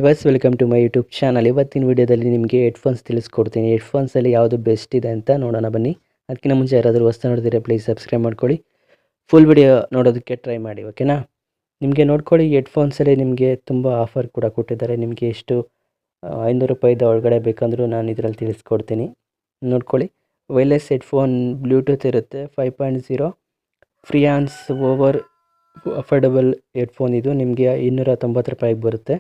Welcome to my YouTube channel. ಇವತ್ತಿನ ವಿಡಿಯೋದಲ್ಲಿ ನಿಮಗೆ ಹೆಡ್ಫೋನ್ಸ್ ತಿಳಿಸ್ಕೊಡ್ತೀನಿ. ಹೆಡ್ಫೋನ್ಸಲ್ಲಿ ಯಾವುದು ಬೆಸ್ಟ್ ಇದೆ ಅಂತ ನೋಡೋಣ ಬನ್ನಿ. ಅದಕ್ಕಿಂತ ಮುಂಚೆ ಯಾರಾದರೂ ಹೊಸ ನೋಡಿದ್ರೆ ಪ್ಲೀಸ್ ಸಬ್ಸ್ಕ್ರೈಬ್ ಮಾಡ್ಕೊಳ್ಳಿ. ಫುಲ್ ವಿಡಿಯೋ ನೋಡೋದಕ್ಕೆ ಟ್ರೈ ಮಾಡಿ, ಓಕೆನಾ. ನಿಮಗೆ ನೋಡ್ಕೊಳ್ಳಿ, ಹೆಡ್ಫೋನ್ಸಲ್ಲಿ ನಿಮಗೆ ತುಂಬ ಆಫರ್ ಕೂಡ ಕೊಟ್ಟಿದ್ದಾರೆ. ನಿಮಗೆ ಎಷ್ಟು 500 ರೂಪಾಯಿದ ಒಳಗಡೆ ಬೇಕಂದ್ರೂ ನಾನು ಇದರಲ್ಲಿ ತಿಳಿಸ್ಕೊಡ್ತೀನಿ. ನೋಡ್ಕೊಳ್ಳಿ, ವೈರ್ಲೆಸ್ ಹೆಡ್ಫೋನ್ ಬ್ಲೂಟೂತ್ ಇರುತ್ತೆ, 5.0 ಫ್ರೀ ಆನ್ಸ್ ಓವರ್ ಅಫೋರ್ಡಬಲ್ ಹೆಡ್ಫೋನ್. ಇದು ನಿಮಗೆ 290 ರೂಪಾಯಿಗೆ ಬರುತ್ತೆ.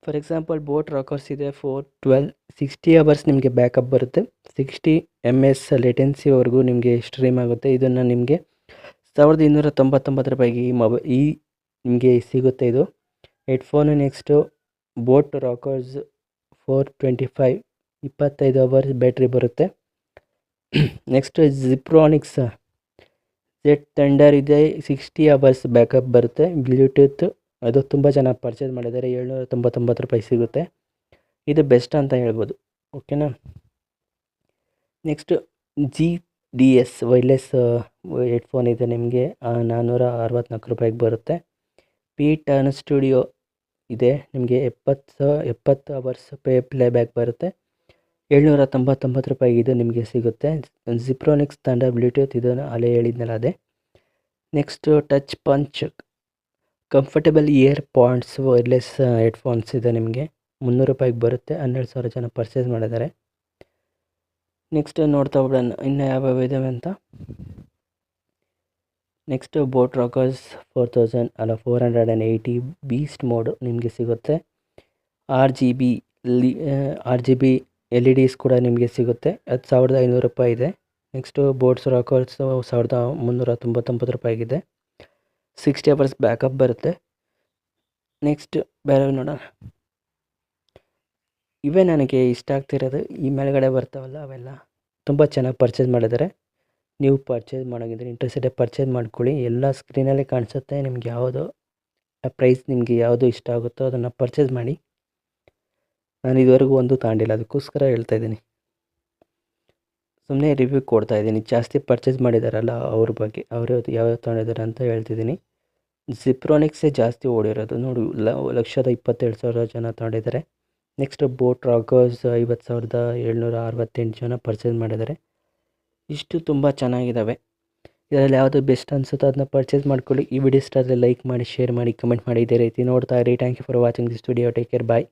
ಫಾರ್ ಎಕ್ಸಾಂಪಲ್ ಬೋಟ್ ರಾಕರ್ಸ್ ಇದೆ 412 60 ಅವರ್ಸ್ ನಿಮಗೆ ಬ್ಯಾಕಪ್ ಬರುತ್ತೆ. 60 ms ಲೇಟೆನ್ಸಿವರೆಗೂ ನಿಮಗೆ ಸ್ಟ್ರೀಮ್ ಆಗುತ್ತೆ. ಇದನ್ನು ನಿಮಗೆ 1299 ರೂಪಾಯಿಗೆ ನಿಮಗೆ ಸಿಗುತ್ತೆ ಇದು headphone. Next boat Rockers 425 25 hours battery ಬರುತ್ತೆ. ನೆಕ್ಸ್ಟ್ ಜಿಪ್ರಾನಿಕ್ಸ್ ಜೆಟ್ ಥಂಡರ್ ಇದೆ, 60 ಅವರ್ಸ್ ಬ್ಯಾಕಪ್ ಬರುತ್ತೆ. ಬ್ಲೂಟೂತ್ ಅದು ತುಂಬ ಜನ ಪರ್ಚೇಸ್ ಮಾಡಿದ್ದಾರೆ, 799 ರೂಪಾಯಿ ಸಿಗುತ್ತೆ. ಇದು ಬೆಸ್ಟ್ ಅಂತ ಹೇಳ್ಬೋದು, ಓಕೆನಾ. ನೆಕ್ಸ್ಟ್ GDS ವೈರ್ಲೆಸ್ ಹೆಡ್ಫೋನ್ ಇದೆ, ನಿಮಗೆ 464 ರೂಪಾಯಿಗೆ ಬರುತ್ತೆ. ಟರ್ನ್ ಸ್ಟುಡಿಯೋ ಇದೆ, ನಿಮಗೆ 70 ಅವರ್ಸ್ ಪ್ಲೇಬ್ಯಾಕ್ ಬರುತ್ತೆ, 799 ರೂಪಾಯಿಗೆ ಇದು ನಿಮಗೆ ಸಿಗುತ್ತೆ. ಜಿಪ್ರಾನಿಕ್ಸ್ ಥಂಡರ್ ಬ್ಲೂಟೂತ್ ಇದನ್ನು ಅಲ್ಲೇ ಹೇಳಿದ್ನಲ್ಲ ಅದೇ. Next touch punch comfortable year pods wireless headphones ಇದೆ, ನಿಮಗೆ 300 ರೂಪಾಯಿಗೆ ಬರುತ್ತೆ. 12,000 ಜನ ಪರ್ಚೇಸ್ ಮಾಡಿದ್ದಾರೆ. ನೆಕ್ಸ್ಟ್ ನೋಡ್ತಾ ಬಿಡೋಣ ಇನ್ನು ಯಾವ್ಯಾವ ಇದ್ದಾವೆ ಅಂತ. Next boat Rockers 480 beast mode ನಿಮಗೆ ಸಿಗುತ್ತೆ. RGB LEDs ಕೂಡ ನಿಮಗೆ ಸಿಗುತ್ತೆ, ಅದು 1500 ರೂಪಾಯಿ ಇದೆ. Next boats Rockers 1399 ರೂಪಾಯಿಗಿದೆ, 60 hours backup ಬರುತ್ತೆ. ನೆಕ್ಸ್ಟ್ ಬೇರೆ ನೋಡೋಣ. ಇವೇ ನನಗೆ ಇಷ್ಟ ಆಗ್ತಿರೋದು. ಈ ಮೇಲ್ಗಡೆ ಬರ್ತಾವಲ್ಲ ಅವೆಲ್ಲ ತುಂಬ ಚೆನ್ನಾಗಿ ಪರ್ಚೇಸ್ ಮಾಡಿದ್ದಾರೆ. ನೀವು ಪರ್ಚೇಸ್ ಮಾಡೋಂಗಿದ್ರೆ ಇಂಟ್ರೆಸ್ಟ್ ಇದೆ ಪರ್ಚೇಸ್ ಮಾಡ್ಕೊಳ್ಳಿ. ಎಲ್ಲ ಸ್ಕ್ರೀನಲ್ಲೇ ಕಾಣಿಸುತ್ತೆ. ನಿಮ್ಗೆ ಯಾವುದು ಪ್ರೈಸ್ ನಿಮಗೆ ಯಾವುದು ಇಷ್ಟ ಆಗುತ್ತೋ ಅದನ್ನು ಪರ್ಚೇಸ್ ಮಾಡಿ. ನಾನು ಇದುವರೆಗೂ ಒಂದು ತಾಂಡಿಲ್ಲ, ಅದಕ್ಕೋಸ್ಕರ ಹೇಳ್ತಾ ಇದ್ದೀನಿ. ಸುಮ್ಮನೆ ರಿವ್ಯೂ ಕೊಡ್ತಾ ಇದ್ದೀನಿ. ಜಾಸ್ತಿ ಪರ್ಚೇಸ್ ಮಾಡಿದಾರಲ್ಲ ಅವ್ರ ಬಗ್ಗೆ, ಅವರು ಯಾವ್ಯಾವ ತೊಗೊಂಡಿದ್ದಾರೆ ಅಂತ ಹೇಳ್ತಿದ್ದೀನಿ. ಜಿಪ್ರಾನಿಕ್ಸೇ ಜಾಸ್ತಿ ಓಡಿರೋದು ನೋಡಿ, 1,27,000 ಜನ ತೊಗೊಂಡಿದ್ದಾರೆ. ನೆಕ್ಸ್ಟ್ ಬೋಟ್ ರಾಕರ್ಸ್ 50,768 ಜನ ಪರ್ಚೇಸ್ ಮಾಡಿದ್ದಾರೆ. ಇಷ್ಟು ತುಂಬ ಚೆನ್ನಾಗಿದ್ದಾವೆ. ಇದರಲ್ಲಿ ಯಾವುದು ಬೆಸ್ಟ್ ಅನಿಸುತ್ತೋ ಅದನ್ನ ಪರ್ಚೇಸ್ ಮಾಡ್ಕೊಳ್ಳಿ. ಈ ವಿಡಿಯೋ ಇಷ್ಟ ಆದರೆ ಲೈಕ್ ಮಾಡಿ, ಶೇರ್ ಮಾಡಿ, ಕಮೆಂಟ್ ಮಾಡಿ. ಇದೇ ರೀತಿ ನೋಡ್ತಾ ಇರಿ. Thank you for watching this video. Take care, bye.